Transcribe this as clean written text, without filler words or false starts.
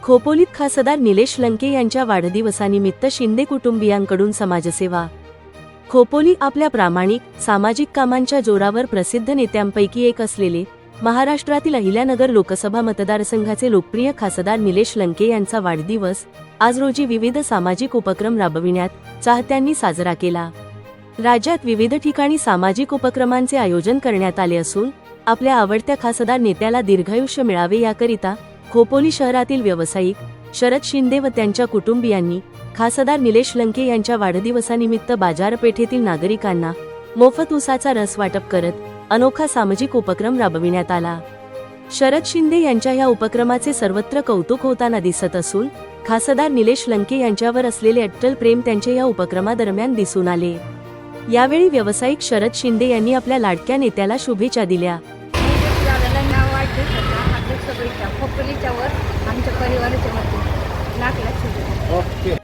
खोपोलीत खासदार निलेश लंके यांच्या वाढदिवसानिमित्त शिंदे कुटुंबियांकडून समाजसेवा। खोपोली आपल्या प्रामाणिक सामाजिक कामांच्या जोरावर प्रसिद्ध नेत्यांपैकी एक असलेले महाराष्ट्रातील अहिल्यानगर लोकसभा मतदारसंघाचे लोकप्रिय खासदार निलेश लंके यांचा वाढदिवस आज रोजी विविध सामाजिक उपक्रम राबविण्यात चाहत्यांनी साजरा केला। राज्यात विविध ठिकाणी सामाजिक उपक्रमांचे आयोजन करण्यात आले असून आपल्या आवडत्या खासदार नेत्याला दीर्घायुष्य मिळावे याकरिता खोपोली शहरातील व्यावसायिक शरद शिंदे व त्यांच्या कुटुंबियांनी खासदार निलेश लंके यांच्या वाढदिवसानिमित्त बाजारपेठेतील नागरिकांना मोफत ऊसाचा रस वाटप करत अनोखा सामाजिक उपक्रम राबविण्यात आला। शरद शिंदे यांच्या या उपक्रमाचे सर्वत्र कौतुक होताना दिसत असून खासदार निलेश लंके यांच्यावर असलेले अट्टल प्रेम त्यांच्या या उपक्रमादरम्यान दिसून आले। यावेळी व्यावसायिक शरद शिंदे यांनी आपल्या लाडक्या नेत्याला शुभेच्छा दिल्या। खोपोलीच्या वर आमच्या परिवाराच्या वतीने लाख शुभेच्छा।